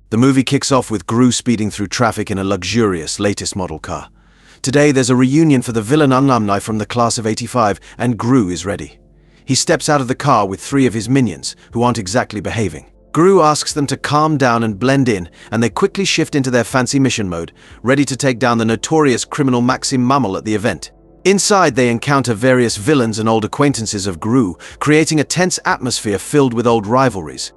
The movie kicks off with Gru speeding through traffic in a luxurious, latest model car. Today there's a reunion for the villain alumni from the class of '85, and Gru is ready. He steps out of the car with 3 of his minions, who aren't exactly behaving. Gru asks them to calm down and blend in, and they quickly shift into their fancy mission mode, ready to take down the notorious criminal Maxime Le Mal at the event. Inside, they encounter various villains and old acquaintances of Gru, creating a tense atmosphere filled with old rivalries.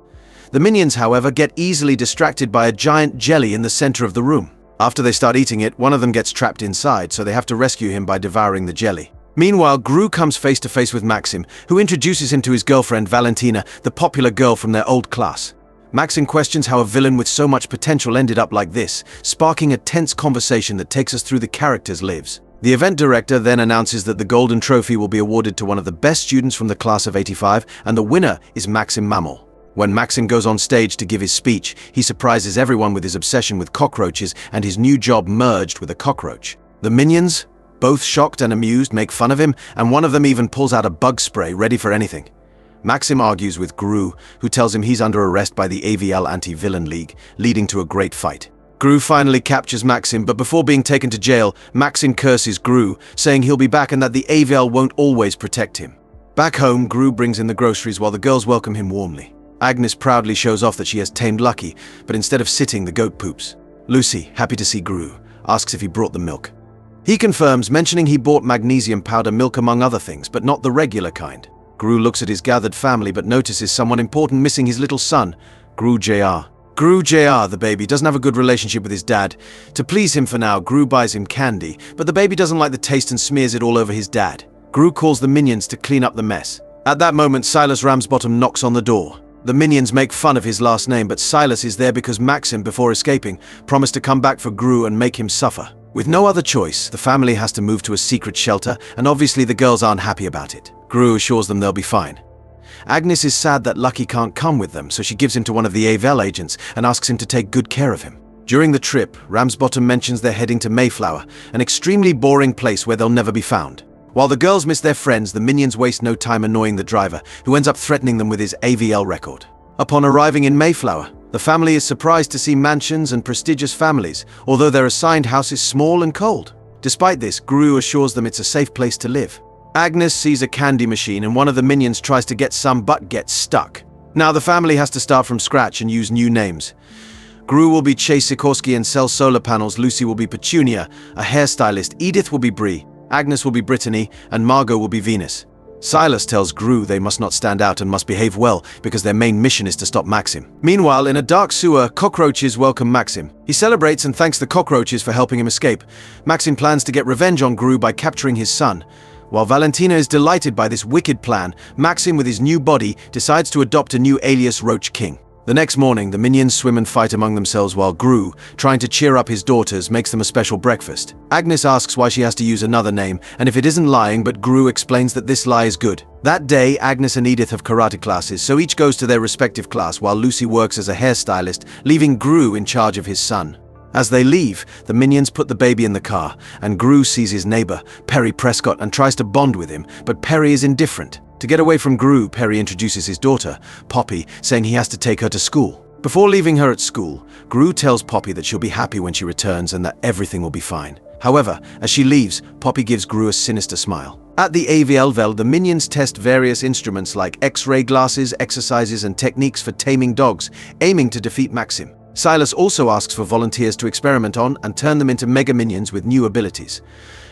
The minions, however, get easily distracted by a giant jelly in the center of the room. After they start eating it, one of them gets trapped inside, so they have to rescue him by devouring the jelly. Meanwhile, Gru comes face to face with Maxime, who introduces him to his girlfriend Valentina, the popular girl from their old class. Maxime questions how a villain with so much potential ended up like this, sparking a tense conversation that takes us through the characters' lives. The event director then announces that the golden trophy will be awarded to one of the best students from the class of '85, and the winner is Maxime Le Mal. When Maxime goes on stage to give his speech, he surprises everyone with his obsession with cockroaches and his new job merged with a cockroach. The minions, both shocked and amused, make fun of him, and one of them even pulls out a bug spray ready for anything. Maxime argues with Gru, who tells him he's under arrest by the AVL Anti-Villain League, leading to a great fight. Gru finally captures Maxime, but before being taken to jail, Maxime curses Gru, saying he'll be back and that the AVL won't always protect him. Back home, Gru brings in the groceries while the girls welcome him warmly. Agnes proudly shows off that she has tamed Lucky, but instead of sitting, the goat poops. Lucy, happy to see Gru, asks if he brought the milk. He confirms, mentioning he bought magnesium powder milk among other things, but not the regular kind. Gru looks at his gathered family but notices someone important missing: his little son, Gru Jr. Gru Jr., the baby, doesn't have a good relationship with his dad. To please him for now, Gru buys him candy, but the baby doesn't like the taste and smears it all over his dad. Gru calls the minions to clean up the mess. At that moment, Silas Ramsbottom knocks on the door. The minions make fun of his last name, but Silas is there because Maxime, before escaping, promised to come back for Gru and make him suffer. With no other choice, the family has to move to a secret shelter, and obviously the girls aren't happy about it. Gru assures them they'll be fine. Agnes is sad that Lucky can't come with them, so she gives him to one of the AVL agents and asks him to take good care of him. During the trip, Ramsbottom mentions they're heading to Mayflower, an extremely boring place where they'll never be found. While the girls miss their friends, the minions waste no time annoying the driver, who ends up threatening them with his AVL record. Upon arriving in Mayflower, the family is surprised to see mansions and prestigious families, although their assigned house is small and cold. Despite this, Gru assures them it's a safe place to live. Agnes sees a candy machine and one of the minions tries to get some but gets stuck. Now the family has to start from scratch and use new names. Gru will be Chase Sikorsky and sell solar panels, Lucy will be Petunia, a hairstylist, Edith will be Brie, Agnes will be Brittany, and Margo will be Venus. Silas tells Gru they must not stand out and must behave well because their main mission is to stop Maxime. Meanwhile, in a dark sewer, cockroaches welcome Maxime. He celebrates and thanks the cockroaches for helping him escape. Maxime plans to get revenge on Gru by capturing his son. While Valentina is delighted by this wicked plan, Maxime, with his new body, decides to adopt a new alias, Roach King. The next morning, the minions swim and fight among themselves while Gru, trying to cheer up his daughters, makes them a special breakfast. Agnes asks why she has to use another name, and if it isn't lying, but Gru explains that this lie is good. That day, Agnes and Edith have karate classes, so each goes to their respective class while Lucy works as a hairstylist, leaving Gru in charge of his son. As they leave, the minions put the baby in the car, and Gru sees his neighbor, Perry Prescott, and tries to bond with him, but Perry is indifferent. To get away from Gru, Perry introduces his daughter, Poppy, saying he has to take her to school. Before leaving her at school, Gru tells Poppy that she'll be happy when she returns and that everything will be fine. However, as she leaves, Poppy gives Gru a sinister smile. At the AVL, the minions test various instruments like X-ray glasses, exercises, and techniques for taming dogs, aiming to defeat Maxime. Silas also asks for volunteers to experiment on and turn them into mega minions with new abilities.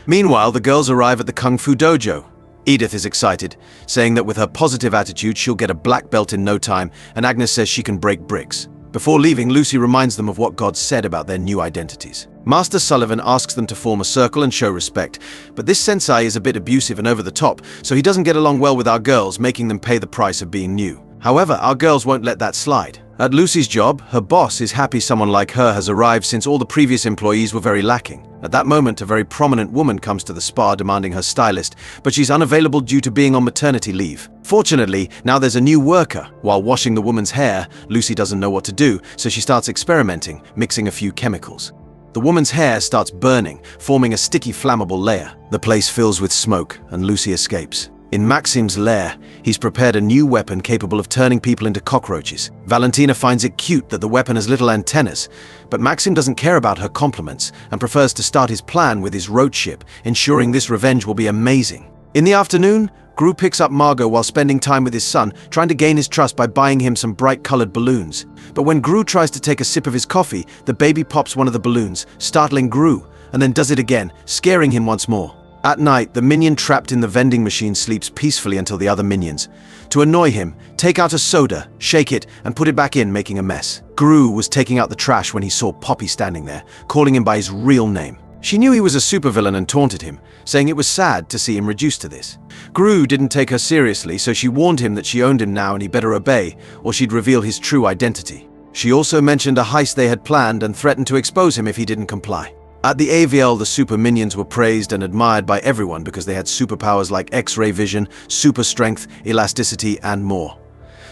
Meanwhile, the girls arrive at the Kung Fu dojo. Edith is excited, saying that with her positive attitude she'll get a black belt in no time, and Agnes says she can break bricks. Before leaving, Lucy reminds them of what God said about their new identities. Master Sullivan asks them to form a circle and show respect, but this sensei is a bit abusive and over the top, so he doesn't get along well with our girls, making them pay the price of being new. However, our girls won't let that slide. At Lucy's job, her boss is happy someone like her has arrived since all the previous employees were very lacking. At that moment, a very prominent woman comes to the spa demanding her stylist, but she's unavailable due to being on maternity leave. Fortunately, now there's a new worker. While washing the woman's hair, Lucy doesn't know what to do, so she starts experimenting, mixing a few chemicals. The woman's hair starts burning, forming a sticky, flammable layer. The place fills with smoke, and Lucy escapes. In Maxime's lair, he's prepared a new weapon capable of turning people into cockroaches. Valentina finds it cute that the weapon has little antennas, but Maxime doesn't care about her compliments and prefers to start his plan with his roach ship, ensuring this revenge will be amazing. In the afternoon, Gru picks up Margo while spending time with his son, trying to gain his trust by buying him some bright-colored balloons. But when Gru tries to take a sip of his coffee, the baby pops one of the balloons, startling Gru, and then does it again, scaring him once more. At night, the minion trapped in the vending machine sleeps peacefully until the other minions. To annoy him, take out a soda, shake it, and put it back in, making a mess. Gru was taking out the trash when he saw Poppy standing there, calling him by his real name. She knew he was a supervillain and taunted him, saying it was sad to see him reduced to this. Gru didn't take her seriously, so she warned him that she owned him now and he better obey, or she'd reveal his true identity. She also mentioned a heist they had planned and threatened to expose him if he didn't comply. At the AVL, the super minions were praised and admired by everyone because they had superpowers like X-ray vision, super strength, elasticity, and more.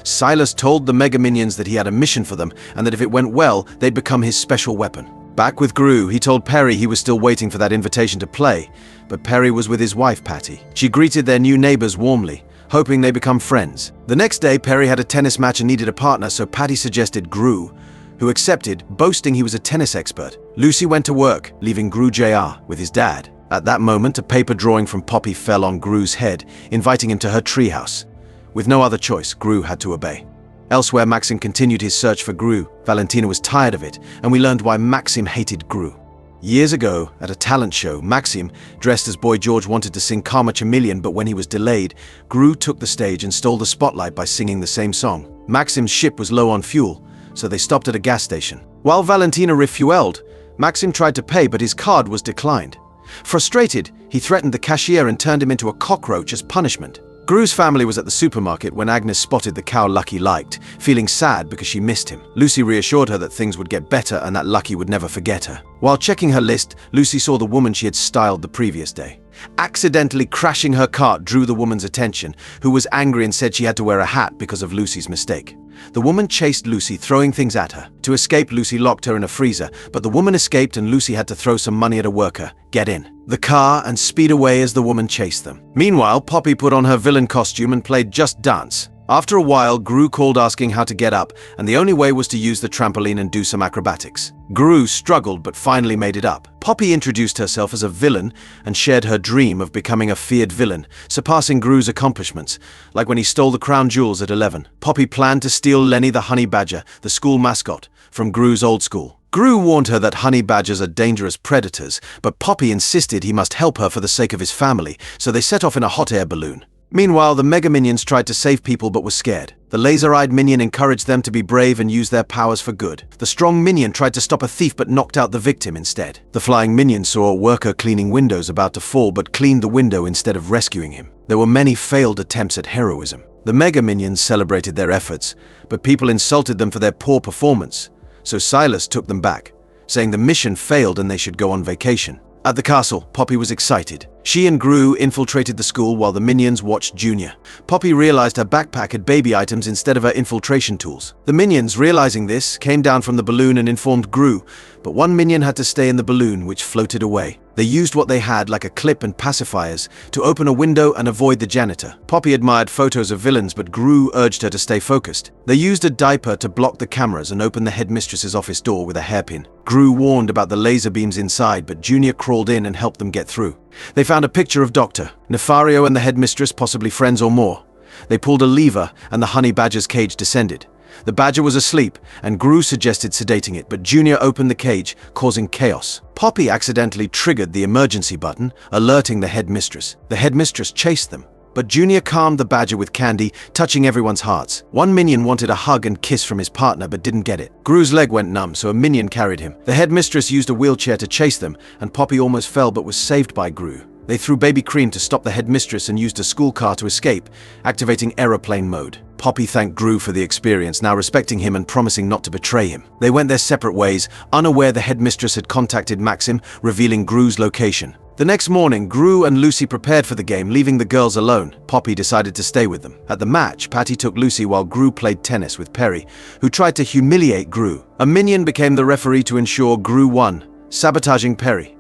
Silas told the Mega Minions that he had a mission for them and that if it went well, they'd become his special weapon. Back with Gru, he told Perry he was still waiting for that invitation to play, but Perry was with his wife, Patty. She greeted their new neighbors warmly, hoping they become friends. The next day, Perry had a tennis match and needed a partner, so Patty suggested Gru, who accepted, boasting he was a tennis expert. Lucy went to work, leaving Gru Jr. with his dad. At that moment, a paper drawing from Poppy fell on Gru's head, inviting him to her treehouse. With no other choice, Gru had to obey. Elsewhere, Maxime continued his search for Gru. Valentina was tired of it, and we learned why Maxime hated Gru. Years ago, at a talent show, Maxime, dressed as Boy George, wanted to sing Karma Chameleon, but when he was delayed, Gru took the stage and stole the spotlight by singing the same song. Maxime's ship was low on fuel, so they stopped at a gas station. While Valentina refueled, Maxime tried to pay, but his card was declined. Frustrated, he threatened the cashier and turned him into a cockroach as punishment. Gru's family was at the supermarket when Agnes spotted the cow Lucky liked, feeling sad because she missed him. Lucy reassured her that things would get better and that Lucky would never forget her. While checking her list, Lucy saw the woman she had styled the previous day. Accidentally crashing her cart drew the woman's attention, who was angry and said she had to wear a hat because of Lucy's mistake. The woman chased Lucy, throwing things at her. To escape, Lucy locked her in a freezer, but the woman escaped and Lucy had to throw some money at a worker, get in the car, and speed away as the woman chased them. Meanwhile, Poppy put on her villain costume and played Just Dance. After a while, Gru called asking how to get up, and the only way was to use the trampoline and do some acrobatics. Gru struggled but finally made it up. Poppy introduced herself as a villain and shared her dream of becoming a feared villain, surpassing Gru's accomplishments, like when he stole the crown jewels at 11. Poppy planned to steal Lenny the honey badger, the school mascot, from Gru's old school. Gru warned her that honey badgers are dangerous predators, but Poppy insisted he must help her for the sake of his family, so they set off in a hot air balloon. Meanwhile, the Mega Minions tried to save people but were scared. The laser-eyed minion encouraged them to be brave and use their powers for good. The strong minion tried to stop a thief but knocked out the victim instead. The flying minion saw a worker cleaning windows about to fall but cleaned the window instead of rescuing him. There were many failed attempts at heroism. The Mega Minions celebrated their efforts, but people insulted them for their poor performance, so Silas took them back, saying the mission failed and they should go on vacation. At the castle, Poppy was excited. She and Gru infiltrated the school while the minions watched Junior. Poppy realized her backpack had baby items instead of her infiltration tools. The minions, realizing this, came down from the balloon and informed Gru, but one minion had to stay in the balloon, which floated away. They used what they had, like a clip and pacifiers, to open a window and avoid the janitor. Poppy admired photos of villains, but Gru urged her to stay focused. They used a diaper to block the cameras and opened the headmistress's office door with a hairpin. Gru warned about the laser beams inside, but Junior crawled in and helped them get through. They found a picture of Dr. Nefario and the headmistress, possibly friends or more. They pulled a lever and the honey badger's cage descended. The badger was asleep, and Gru suggested sedating it, but Junior opened the cage, causing chaos. Poppy accidentally triggered the emergency button, alerting the headmistress. The headmistress chased them, but Junior calmed the badger with candy, touching everyone's hearts. One minion wanted a hug and kiss from his partner, but didn't get it. Gru's leg went numb, so a minion carried him. The headmistress used a wheelchair to chase them, and Poppy almost fell but was saved by Gru. They threw baby cream to stop the headmistress and used a school car to escape, activating aeroplane mode. Poppy thanked Gru for the experience, now respecting him and promising not to betray him. They went their separate ways, unaware the headmistress had contacted Maxime, revealing Gru's location. The next morning, Gru and Lucy prepared for the game, leaving the girls alone. Poppy decided to stay with them. At the match, Patty took Lucy while Gru played tennis with Perry, who tried to humiliate Gru. A minion became the referee to ensure Gru won, sabotaging Perry.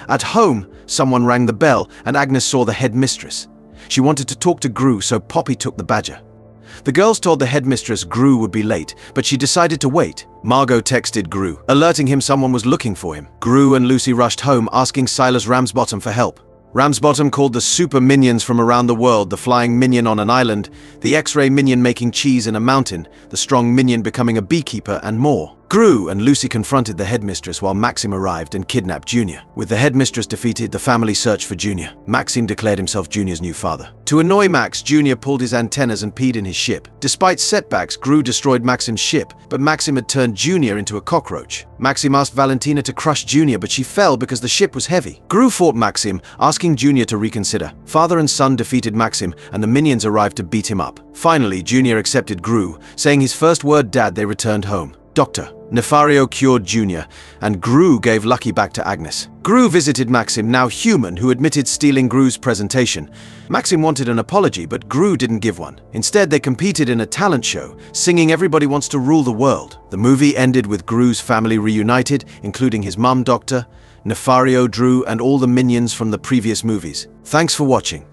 At home, someone rang the bell and Agnes saw the headmistress. She wanted to talk to Gru, so Poppy took the badger. The girls told the headmistress Gru would be late, but she decided to wait. Margo texted Gru, alerting him someone was looking for him. Gru and Lucy rushed home, asking Silas Ramsbottom for help. Ramsbottom called the super minions from around the world, the flying minion on an island, the X-ray minion making cheese in a mountain, the strong minion becoming a beekeeper, and more. Gru and Lucy confronted the headmistress while Maxime arrived and kidnapped Jr. With the headmistress defeated, the family searched for Jr. Maxime declared himself Jr.'s new father. To annoy Max, Jr. pulled his antennas and peed in his ship. Despite setbacks, Gru destroyed Maxime's ship, but Maxime had turned Jr. into a cockroach. Maxime asked Valentina to crush Jr., but she fell because the ship was heavy. Gru fought Maxime, asking Jr. to reconsider. Father and son defeated Maxime, and the minions arrived to beat him up. Finally, Jr. accepted Gru, saying his first word "Dad." They returned home. Doctor Nefario cured Jr., and Gru gave Lucky back to Agnes. Gru visited Maxime, now human, who admitted stealing Gru's presentation. Maxime wanted an apology, but Gru didn't give one. Instead, they competed in a talent show, singing "Everybody Wants to Rule the World." The movie ended with Gru's family reunited, including his mum, Doctor, Nefario, Drew, and all the minions from the previous movies. Thanks for watching.